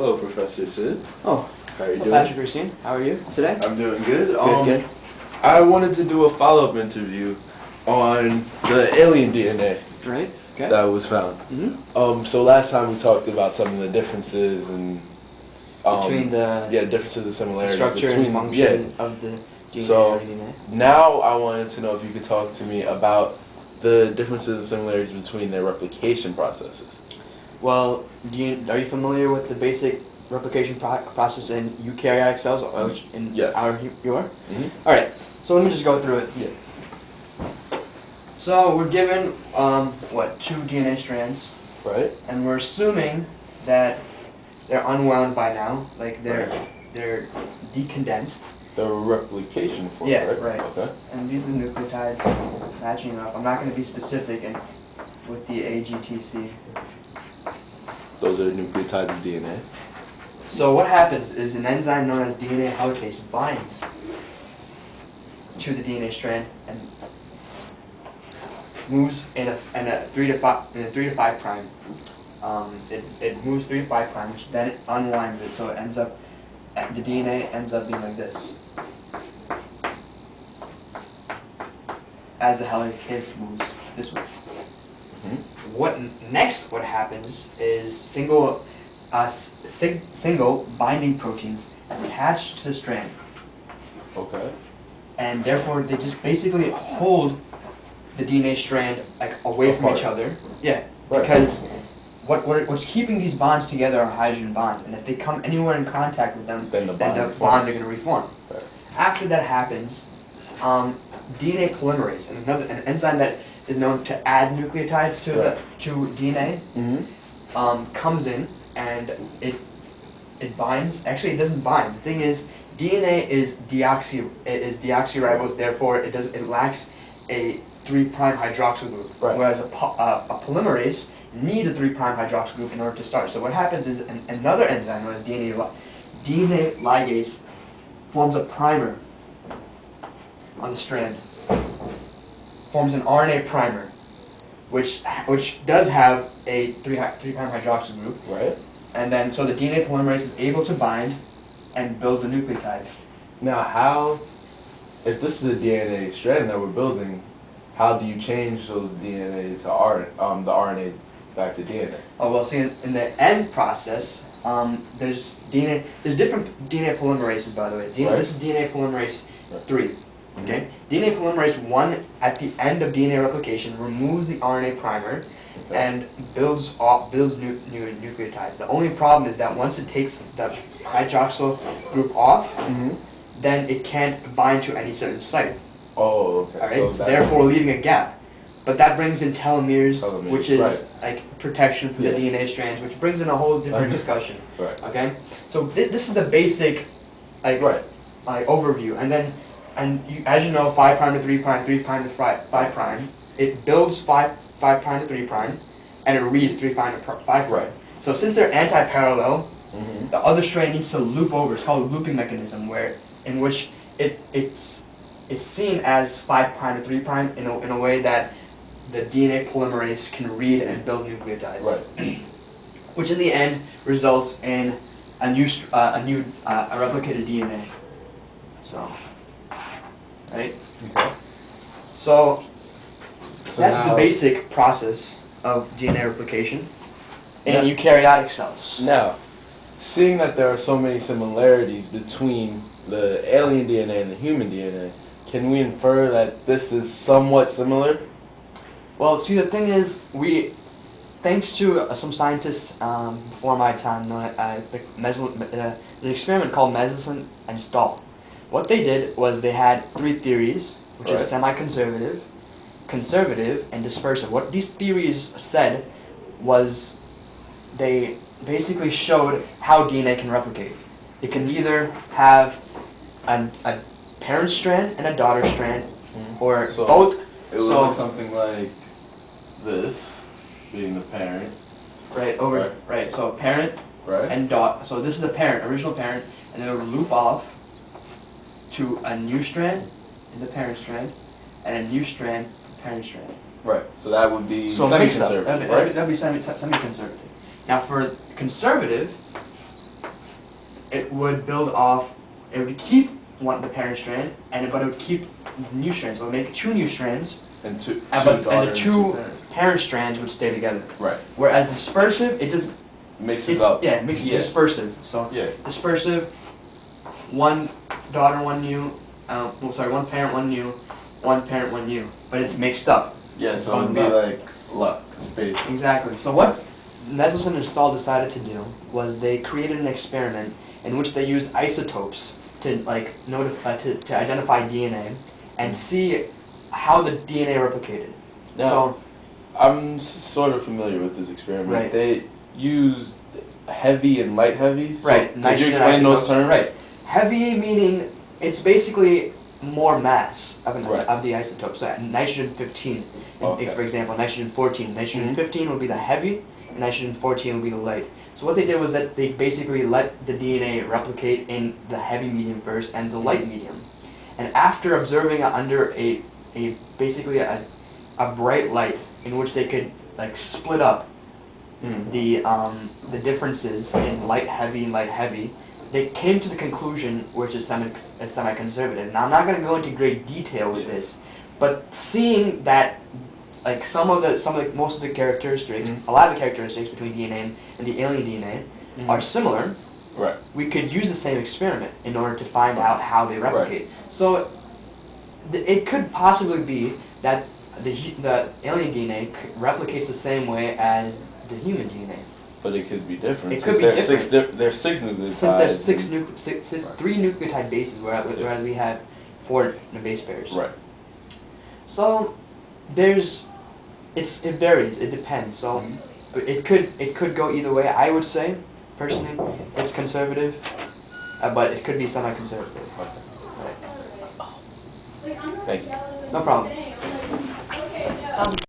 Hello, Professor Sid. Oh, How are you doing? Patrick Racine. How are you today? I'm doing good. Good. I wanted to do a follow-up interview on the alien DNA Right. Okay. that was found. So last time we talked about some of the differences and Between the differences and similarities structure between and function of the DNA So and DNA. now I wanted to know if you could talk to me about the differences and similarities between their replication processes. Well, are you familiar with the basic replication process in eukaryotic cells, or which in Yes. you are? All right. So let me just go through it. Yeah. So we're given two DNA strands, Right. and we're assuming that they're unwound by now, like they're decondensed. The replication form. Yeah, right. right. Okay. And these are nucleotides matching up. I'm not going to be specific with the AGTC. Those are the nucleotides of DNA. So what happens is an enzyme known as DNA helicase binds to the DNA strand and moves in a 3 to 5 prime. It moves 3 to 5 prime, which then it unwinds it, so it ends up the DNA ends up being like this. As the helicase moves this way. What happens is single binding proteins attach to the strand. Okay. And therefore they just basically hold the DNA strand like away from each other. Yeah. Right. Because what's keeping these bonds together are hydrogen bonds, and if they come anywhere in contact with them, then the bonds are going to reform. Right. After that happens, DNA polymerase, an enzyme that is known to add nucleotides to DNA, comes in and it binds. Actually, it doesn't bind. The thing is, DNA is deoxyribose. Therefore, it lacks a 3' hydroxyl group. Right. Whereas a polymerase needs a 3' hydroxyl group in order to start. So what happens is another enzyme known as DNA ligase forms a primer on the strand. Forms an RNA primer, which does have a 3' hydroxyl group. Right. And then so the DNA polymerase is able to bind and build the nucleotides. Now, if this is a DNA strand that we're building, how do you change those DNA to the RNA back to DNA? Oh well, see, in the end process, there's different DNA polymerases, by the way. This is DNA polymerase 3. Okay. DNA polymerase 1 at the end of DNA replication removes the RNA primer and builds new nucleotides. The only problem is that once it takes the hydroxyl group off, then it can't bind to any certain site. Oh, okay. All right. So therefore, leaving a gap. But that brings in telomeres, which is like protection for the DNA strands, which brings in a whole different discussion. Right. Okay. So this is the basic, overview, and as you know, 5' to 3', 3' to 5', it builds 5' to 3', and it reads 3' to 5'. Right. So since they're anti-parallel, the other strand needs to loop over. It's called a looping mechanism, in which it's seen as 5' to 3' in a way that the DNA polymerase can read and build nucleotides. Right. Which in the end results in a replicated DNA. So. Right? Okay. So that's now, the basic process of DNA replication in eukaryotic cells. Now, seeing that there are so many similarities between the alien DNA and the human DNA, can we infer that this is somewhat similar? Well, see, the thing is, thanks to some scientists before my time, there's an experiment called Meselson and Stahl. What they did was they had 3 theories, which is semi-conservative, conservative, and dispersive. What these theories said was they basically showed how DNA can replicate. It can either have a parent strand and a daughter strand, or both. It would look something like this, being the parent. Right, right. So parent and daughter. So this is the parent, original parent, and then it would loop off to a new strand in the parent strand, and a new strand in the parent strand. Right. So that would be semi-conservative, right? That would be semi-conservative. Now for conservative, it would build off. It would keep the parent strand, but it would keep new strands. So it would make 2 new strands, And the 2 parent strands would stay together. Right. Whereas dispersive, it just Mixes up. Yeah, it makes it dispersive. So dispersive, 1 daughter, 1 new. One parent, 1 new. 1 parent, 1 new. But it's mixed up. Yeah, so it would be like luck, space. Exactly. So what Neselson and Stahl decided to do was they created an experiment in which they used isotopes to to identify DNA and see how the DNA replicated. Now, so I'm sort of familiar with this experiment. Right. They used heavy and light heavy. So right. Could you explain those terms? Right. Heavy meaning it's basically more mass of Right. of the isotope. So nitrogen 15, Okay. for example, nitrogen 14. Nitrogen 15 would be the heavy, and nitrogen 14 would be the light. So what they did was that they basically let the DNA replicate in the heavy medium first and the light medium. And after observing it under basically a bright light in which they could split up the differences in light heavy and light heavy, they came to the conclusion, which is semi-conservative. Now I'm not going to go into great detail with this, but seeing that most of the characteristics, a lot of the characteristics between DNA and the alien DNA are similar. Right. We could use the same experiment in order to find out how they replicate. Right. So it could possibly be that the alien DNA replicates the same way as the human DNA. But it could be different. It could be different. There's 6 nucleotides. Since there's 3 nucleotide bases, whereas we have 4 base pairs. Right. So it varies. It depends. So it could go either way. I would say, personally, it's conservative, but it could be semi-conservative. Okay. Right. Thank you. No problem.